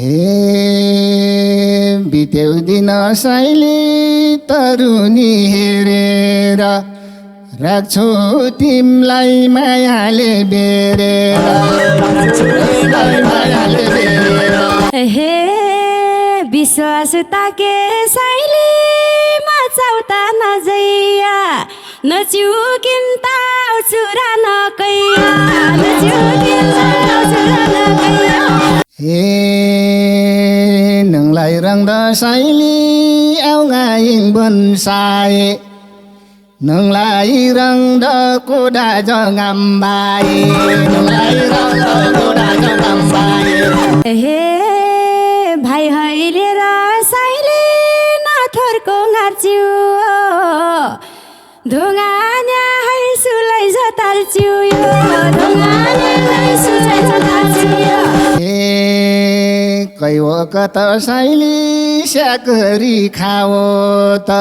हे बित्यो दिन साइली तरुनी हेरेर राख्छु तिमलाई मायाले बेरेर हे विश्वास ताके साइली मचाउता नजैया नचुकिन्ता चुरा नकैया हे नंलाई रंग साइली आउगाइङ बनसाए नंलाई रंग कोडा जंगाम्बाए नंलाई रंग कोडा जंगाम्बाए हे भाइ हइले र साइले नाथरको गार्च्यु ढुङ्गान्या है सुलै जतार्च्यु यो ढुङ्गान्या है सुलै जतार्च्यु हे कैहो कत साइली स्याकरी खाओ त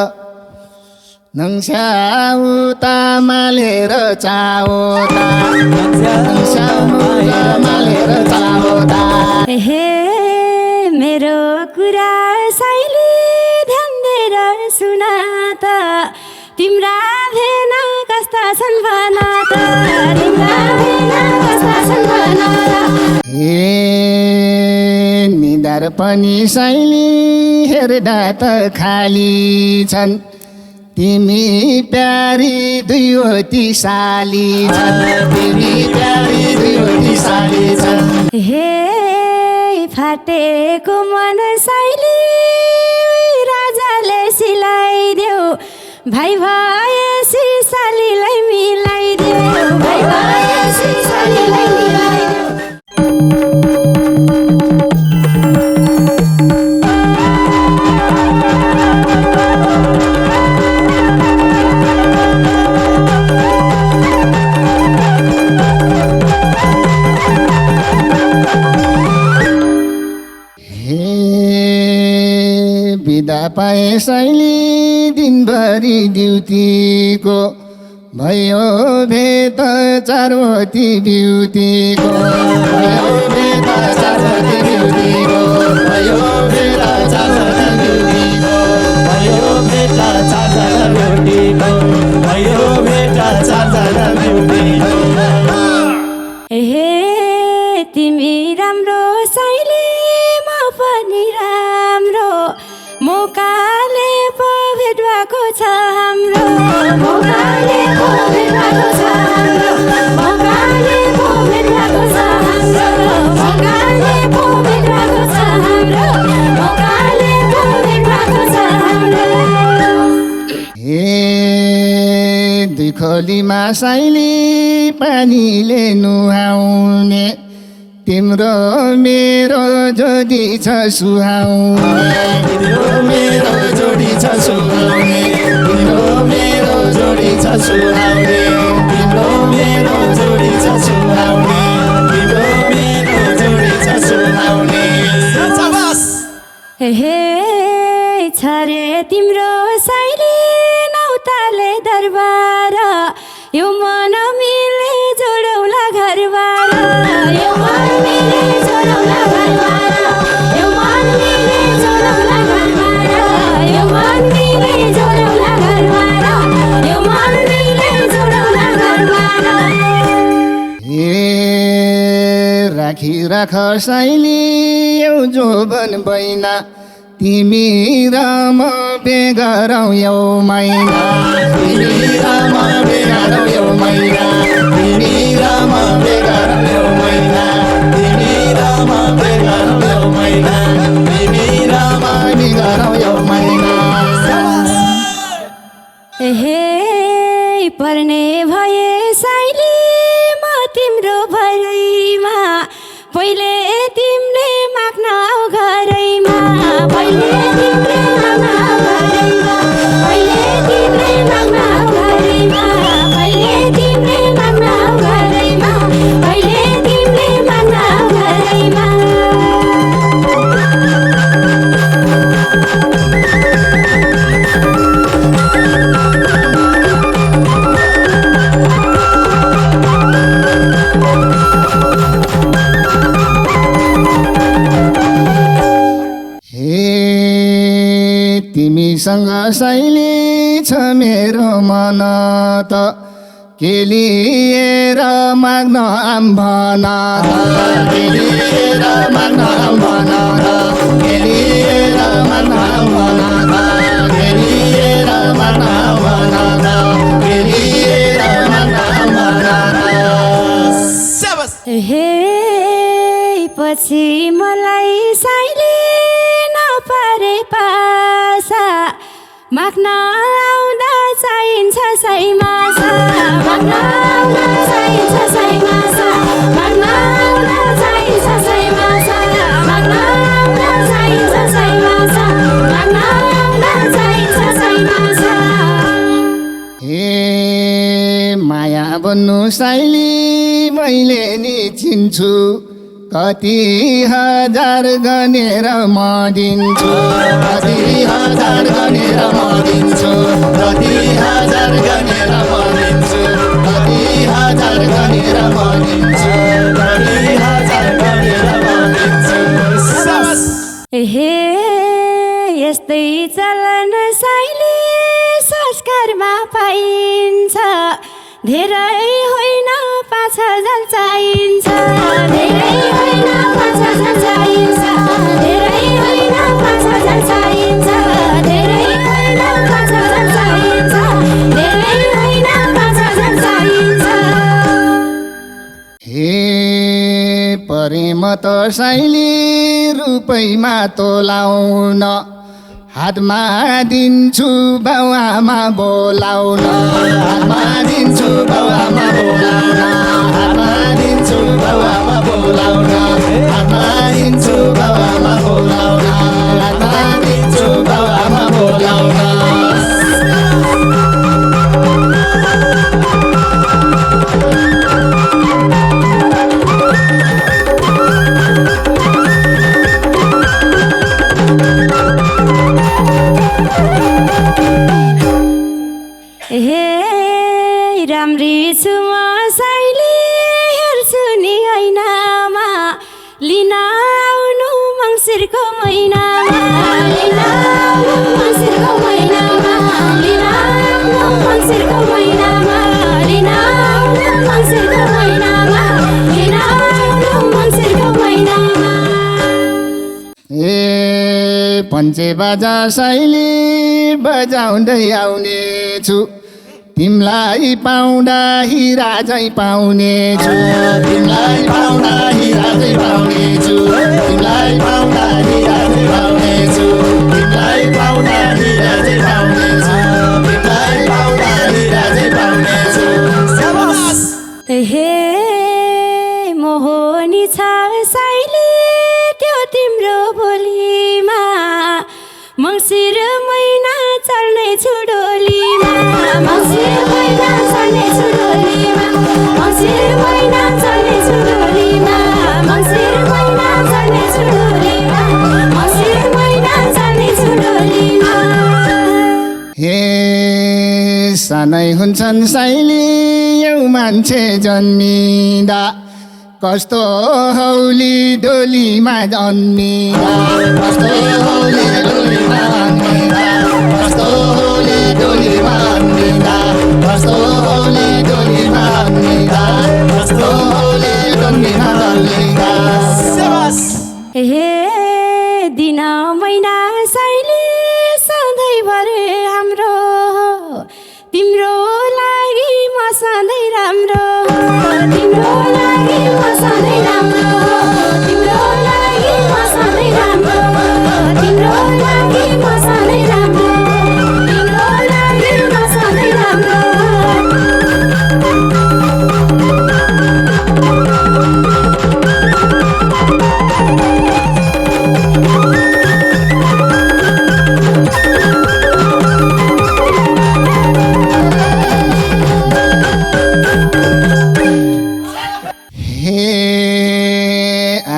नङस्याउता मालेर चाओता नङस्याउता मालेर चाओता हे मेरो कुरा साइली ध्यान दिएर सुना त तिम्रा भेना कस्ता छन् भना त तिम्रा भेना कस्ता छन् भना हे निधार पनि साइली हेर्दा त खाली छन् तिमी प्यारी दुईवटी साली छन् तिमी प्यारी दुईवटी साली छन् हे फाटेको मन साइली राजाले सिलाइदेऊ भाइ भएसी सालीलाई मिलाइदेऊ भाइ भएसी सालीलाई मिलाइदेऊ बिदा पाए साइली दिनभरि ड्युटीको भयो भेट चारवटी ब्युटीको भयो भेट चारवटी ब्युटीको भयो भेट चारवटी ब्युटीको भयो भेट चारजना ब्युटीको भयो भेट चारजना ब्युटीको हे तिमी राम्रो साइली म पनि राम्रो मौकाले पो भेट भएको छ हाम्रो मौकाले पो भेट भएको छ हाम्रो मौकाले पो भेट भएको छ हाम्रो मौकाले पो भेट भएको छ हाम्रो मौकाले पो भेट भएको छ हाम्रो हे दुई खोलीमा साइली पानीले नुहाउने तिम्रो मेरो जोडी छ सुहाउने तिम्रो मेरो जोडी छ सुहाउने तिम्रो मेरो जोडी छ सुहाउने तिम्रो मेरो जोडी छ सुहाउने तिम्रो मेरो जोडी छ सुहाउने शाबास हे छरे तिम्रो साइली नौताले दरबार यो मन मिले जोडौला घरबार यो मन मिले जोडौला घरबार यो मन मिले जोडौला घरबार यो मन मिले जोडौला घरबार यो मन मिले जोडौला घरबार हे राखी राख साइली यो जोबन बैना तिमी र म बेगरौँ यो महिना तिमी र म बेगरौँ यो महिना तिमी र म बेगरौँ यो महिना तिमी र म बेगरौँ यो महिना तिमी र म बेगरौँ यो महिना हे पर्ने भए साइली म तिम्रो भरैमा पहिले तिमीले माग्न आऊ घरैमा पहिले तिमीले माग्न आऊ घरैमा पहिले तिमीले माग्न आऊ घरैमा पहिले तिमीले माग्न आऊ घरैमा पहिले तिमीले माग्न आऊ घरैमा तिमीसँग शैली छ मेरो मन त के लिएर माग्न भन के लिएर माग्न भन के लिएर माग्न भन के लिएर माग्न भन के लिएर माग्न भन हे पछि मलाई साइले नपरे पासा माग्न आउँदा चाहिन्छ सैमासा माग्न आउँदा चाहिन्छ सैमासा माग्न आउँदा चाहिन्छ सैमासा माग्न आउँदा चाहिन्छ सैमासा माग्न आउँदा चाहिन्छ सैमासा हे माया बन्नु साइली मैले नि चिन्छु कति हजार गनेर म दिन्छु कति हजार गनेर म दिन्छु कति हजार गनेर म दिन्छु कति हजार गनेर म दिन्छु कति हजार गनेर म दिन्छु हे यस्तै चलन शैली संस्कारमा पाइन्छ धेरै होइन 5,000 चाहिन्छ धेरै होइन 5,000 चाहिन्छ धेरै होइन 5,000 चाहिन्छ धेरै होइन 5,000 चाहिन्छ धेरै होइन 5,000 चाहिन्छ हे प्रेम त शैली रुपैमा तोलाउन हातमा दिन्छु बाउआमा बोलाउन हातमा दिन्छु बाउआमा बोलाउन हातमा दिन्छु बाउआमा बोलाउन हातमा दिन्छु बाउआमा बोलाउन हातमा दिन्छु बाउआमा बोलाउन हे राम्री छु म साइली हेर्छु नि ऐनामा लिन आउनु मङ्सिरको महिनामा लिन आउनु मङ्सिरको महिनामा लिन आउनु मङ्सिरको महिनामा लिन आउनु मङ्सिरको महिनामा लिन आउनु मङ्सिरको महिनामा ए पञ्चे बाजा शैली बजाउँदै आउनेछु तिमलाई पाउँदा हिरा झै पाउनेछु तिमीलाई पाउँदा हिरा झै पाउनेछु तिमीलाई पाउँदा हिरा झै पाउनेछु तिमीलाई पाउँदा हिरा झै पाउनेछु तिमीलाई पाउँदा हिरा झै पाउनेछु हे मोहनी छ साइली त्यो तिम्रो बोलीमा मङ्सिर महिना चल्नेछु डोलीमा मङ्सिर महिना चल्नेछु डोलीमा मङ्सिर महिना चल्नेछु डोलीमा मङ्सिर महिना चल्नेछु डोलीमा मङ्सिर महिना चल्नेछु डोलीमा हे सानै हुन्छन् शैली यौ मान्छे जन्मिँदा कस्तो हौली डोलीमा जन्मिँदा कस्तो होली डोलीमा जन्मिँदा कस्तो होली डोलीमा जन्मिँदा कस्तो होली डोलीमा जन्मिँदा कस्तो होली डोलीमा जन्मिँदा हे दिन महिना शैली सधैँभर हाम्रो तिम्रो लागि म सधैँ राम्रो तिम्रो लागि म सधैँ राम्रो तिम्रो लागि म सधैँ राम्रो तिम्रो लागि म सधैँ राम्रो तिम्रो लागि म सधैँ राम्रो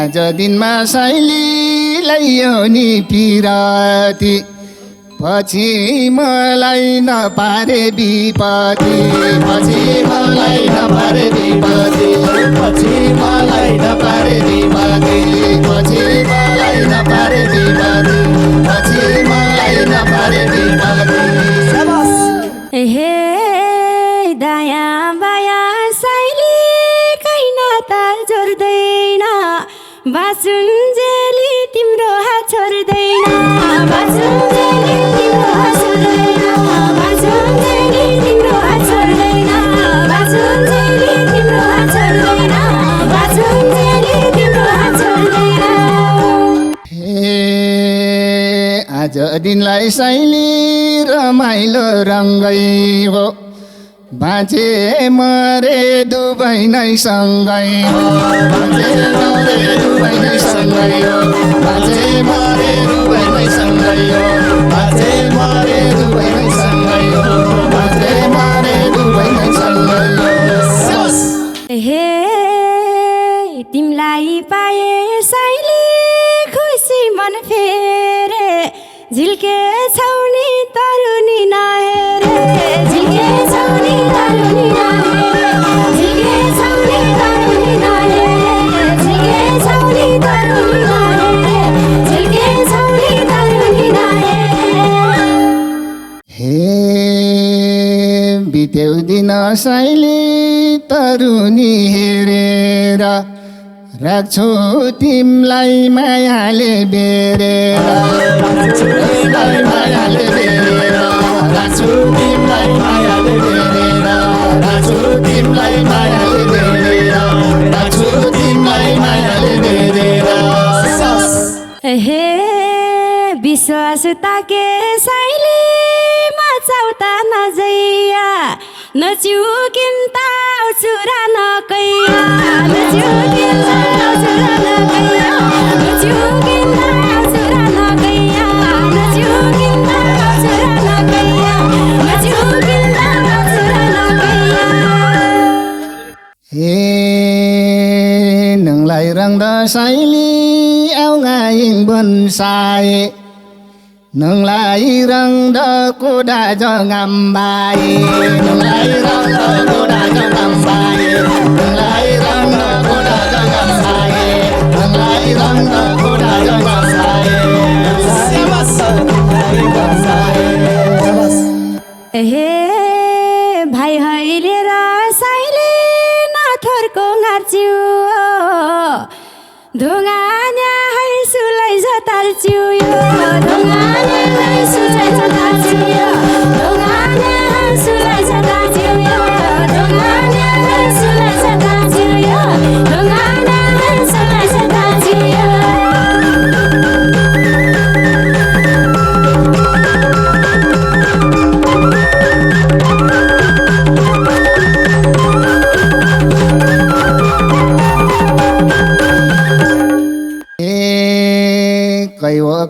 आज दिनमा शैलीलाई यो नि पिराती पछि मलाई नपारे विपत्ति पछि मलाई नपारे विपत्ति पछि मलाई नपारे विपत्ति पछि मलाई नपारे विपत्ति पछि मलाई नपारे विपत्ति आज दिनलाई शैली रमाइलो रङ्गै हो बाँचे मरे दुबै नै सँगै हो बाँचे मरे दुबै नै सँगै हो बाँचे मरे दुबै नै सँगै हो बाँचे मरे दुबै नै सँगै हो बाँचे मरे दुबै नै सँगै हो हे तिमीलाई पाए साइली खुसी मन फेरे झिल्के छौनी तरुनी नहेरे झिल्के छौनी तरुनी नहेरे झिल्के छौनी तरुनी नहेरे झिल्के छौनी तरुनी नहेरे झिल्के छौनी तरुनी नहेरे हे बितेउ दिन साइली तरुनी हेरेर राख्छु तिमलाई मायाले बेरेर राख्छु तिमलाई मायाले बेरेर राख्छु तिमलाई मायाले बेरेर राख्छु तिमलाई मायाले बेरेर राख्छु तिमलाई मायाले बेरेर हे विश्वास ताके साइली मचाउता नजैया नचिउकिन्ता चुरा नकैया नचिउकिन्ता चुरा नकैया नचिउकिन्ता चुरा नकैया नचिउकिन्ता चुरा नकैया नचिउकिन्ता चुरा नकैया हे नंलाई रंग साइली आउँगाइङ बनसाए नंलाई रंग कुदा जंगाम्बाए नंलाई रंग कुदा जंगाम्बाए नंलाई रंग कुदा जंगाम्बाए नंलाई रंग कुदा जंगाम्बाए हे भाइ अहिले र साइले नाथरको गार्च्यु ढुङ्गान्या सुलाई जताल्च्यु यो ढुङ्गान्या सुलाई जताल्च्यु यो ढुङ्गान्या सुलाई जताल्च्यु यो ढुङ्गान्या सुलाई जताल्च्यु यो ढुङ्गान्या सुलाई जताल्च्यु यो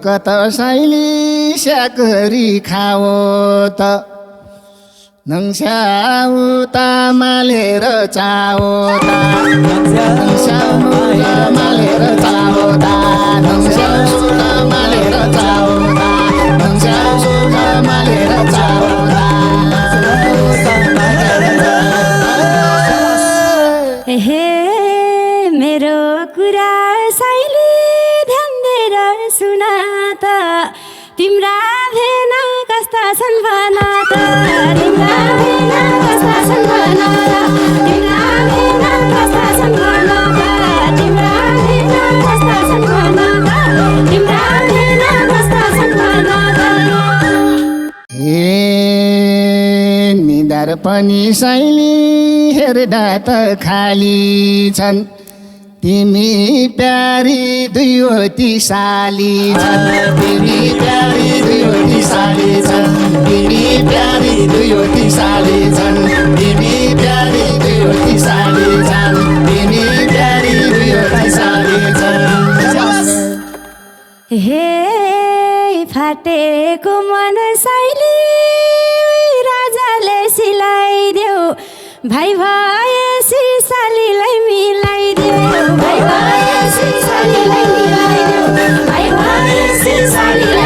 कत साइली स्याकरी खाओ त नङस्याउ मालेर चाओ त नङस्याउ मालेर चाओ त नङस्याउ मालेर चाओ त नङस्याउ मालेर चाओ त हे मेरो कुरा साइली ध्यान दिएर सुना त तिम्रा भेना कस्ता छन् भना त तिम्रा भेना कस्ता छन् भना त तिम्रा भेना कस्ता छन् भना त तिम्रा भेना कस्ता छन् भना त तिम्रा भेना कस्ता छन् भना त हे निधार पनि साइली हेर्दा त खाली छन् तिमी प्यारी दुईवटी साली छन् तिमी प्यारी दुईवटी साली छन् तिमी प्यारी दुईवटी साली छन् तिमी प्यारी दुईवटी साली छन् तिमी प्यारी दुईवटी साली छन् हे फाटेको मन साइली राजाले सिलाइदेऊ भाइ भएसी सालीलाई मिलाइदेऊ भाइ भएसी सालीलाई मिलाइदेऊ भाइ भएसी सालीलाई